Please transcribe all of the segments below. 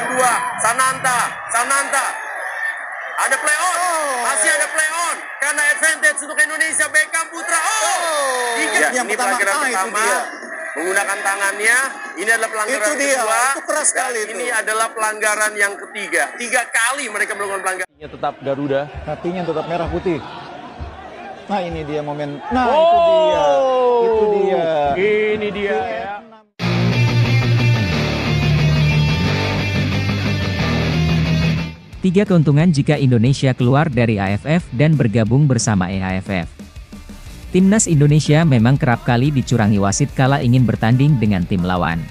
lawan 2. Sananta. Ada play on. Masih ada play on. Karena advantage untuk Indonesia. Beckham Putra. Yang ini pertama, pelanggaran itu pertama. dia. Menggunakan tangannya. Ini adalah pelanggaran kedua. Itu keras sekali itu. Ini adalah pelanggaran yang ketiga. 3 kali mereka melakukan pelanggaran. Tetap Garuda. Hatinya tetap merah putih. Nah ini dia momen. Nah itu dia. Ini dia ya. Tiga keuntungan jika Indonesia keluar dari AFF dan bergabung bersama EAFF. Timnas Indonesia memang kerap kali dicurangi wasit kala ingin bertanding dengan tim lawan.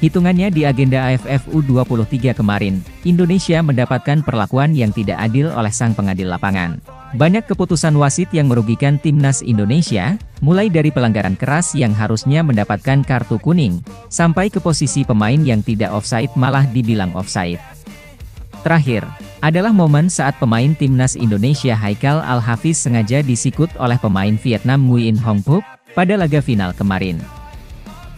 Hitungannya di agenda AFF U23 kemarin, Indonesia mendapatkan perlakuan yang tidak adil oleh sang pengadil lapangan. Banyak keputusan wasit yang merugikan Timnas Indonesia, mulai dari pelanggaran keras yang harusnya mendapatkan kartu kuning, sampai ke posisi pemain yang tidak offside malah dibilang offside. Terakhir, adalah momen saat pemain Timnas Indonesia Haikal Al-Hafiz sengaja disikut oleh pemain Vietnam Nguyen Hong Phúc, pada laga final kemarin.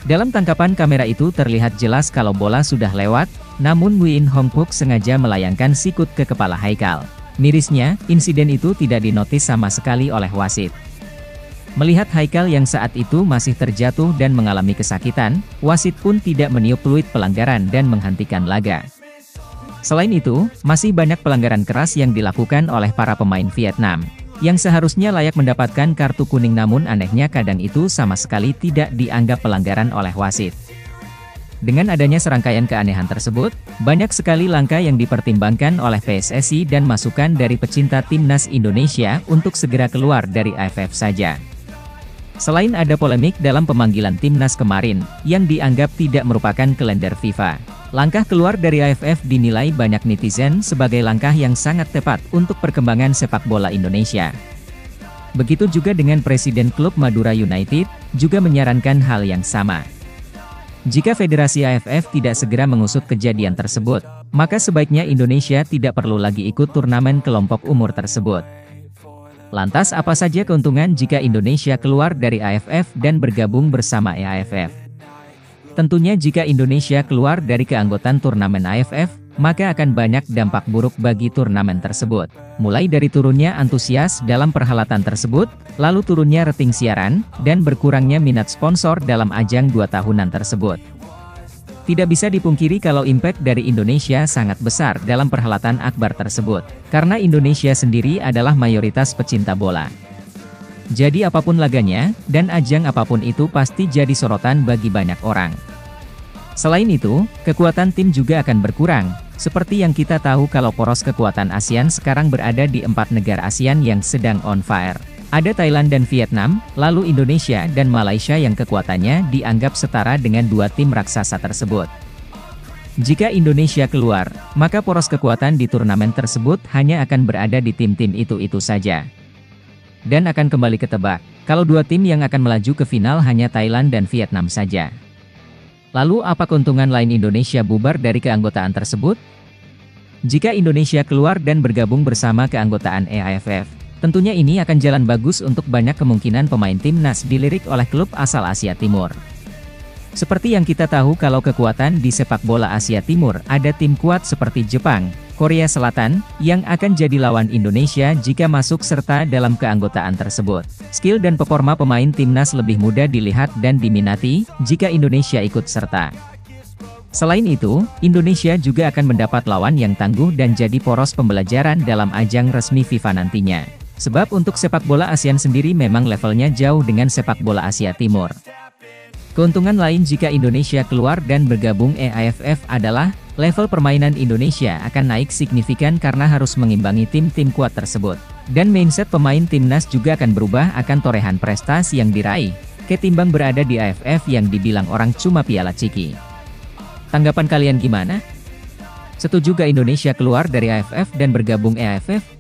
Dalam tangkapan kamera itu terlihat jelas kalau bola sudah lewat, namun Nguyen Hong Phúc sengaja melayangkan sikut ke kepala Haikal. Mirisnya, insiden itu tidak dinotis sama sekali oleh wasit. Melihat Haikal yang saat itu masih terjatuh dan mengalami kesakitan, wasit pun tidak meniup peluit pelanggaran dan menghentikan laga. Selain itu, masih banyak pelanggaran keras yang dilakukan oleh para pemain Vietnam, yang seharusnya layak mendapatkan kartu kuning namun anehnya kadang itu sama sekali tidak dianggap pelanggaran oleh wasit. Dengan adanya serangkaian keanehan tersebut, banyak sekali langkah yang dipertimbangkan oleh PSSI dan masukan dari pecinta Timnas Indonesia untuk segera keluar dari AFF saja. Selain ada polemik dalam pemanggilan Timnas kemarin, yang dianggap tidak merupakan kalender FIFA. Langkah keluar dari AFF dinilai banyak netizen sebagai langkah yang sangat tepat untuk perkembangan sepak bola Indonesia. Begitu juga dengan Presiden klub Madura United, juga menyarankan hal yang sama. Jika Federasi AFF tidak segera mengusut kejadian tersebut, maka sebaiknya Indonesia tidak perlu lagi ikut turnamen kelompok umur tersebut. Lantas apa saja keuntungan jika Indonesia keluar dari AFF dan bergabung bersama EAFF? Tentunya jika Indonesia keluar dari keanggotaan turnamen AFF, maka akan banyak dampak buruk bagi turnamen tersebut. Mulai dari turunnya antusias dalam perhelatan tersebut, lalu turunnya rating siaran, dan berkurangnya minat sponsor dalam ajang 2 tahunan tersebut. Tidak bisa dipungkiri kalau impact dari Indonesia sangat besar dalam perhelatan akbar tersebut, karena Indonesia sendiri adalah mayoritas pecinta bola. Jadi apapun laganya, dan ajang apapun itu pasti jadi sorotan bagi banyak orang. Selain itu, kekuatan tim juga akan berkurang, seperti yang kita tahu kalau poros kekuatan ASEAN sekarang berada di 4 negara ASEAN yang sedang on fire. Ada Thailand dan Vietnam, lalu Indonesia dan Malaysia yang kekuatannya dianggap setara dengan 2 tim raksasa tersebut. Jika Indonesia keluar, maka poros kekuatan di turnamen tersebut hanya akan berada di tim-tim itu-itu saja. Dan akan kembali ketebak, kalau 2 tim yang akan melaju ke final hanya Thailand dan Vietnam saja. Lalu apa keuntungan lain Indonesia bubar dari keanggotaan tersebut? Jika Indonesia keluar dan bergabung bersama keanggotaan EAFF, tentunya ini akan jalan bagus untuk banyak kemungkinan pemain timnas dilirik oleh klub asal Asia Timur. Seperti yang kita tahu kalau kekuatan di sepak bola Asia Timur ada tim kuat seperti Jepang, Korea Selatan, yang akan jadi lawan Indonesia jika masuk serta dalam keanggotaan tersebut. Skill dan performa pemain timnas lebih mudah dilihat dan diminati, jika Indonesia ikut serta. Selain itu, Indonesia juga akan mendapat lawan yang tangguh dan jadi poros pembelajaran dalam ajang resmi FIFA nantinya. Sebab untuk sepak bola ASEAN sendiri memang levelnya jauh dengan sepak bola Asia Timur. Keuntungan lain jika Indonesia keluar dan bergabung EAFF adalah, level permainan Indonesia akan naik signifikan karena harus mengimbangi tim-tim kuat tersebut. Dan mindset pemain timnas juga akan berubah akan torehan prestasi yang diraih, ketimbang berada di AFF yang dibilang orang cuma piala ciki. Tanggapan kalian gimana? Setuju gak Indonesia keluar dari AFF dan bergabung EAFF?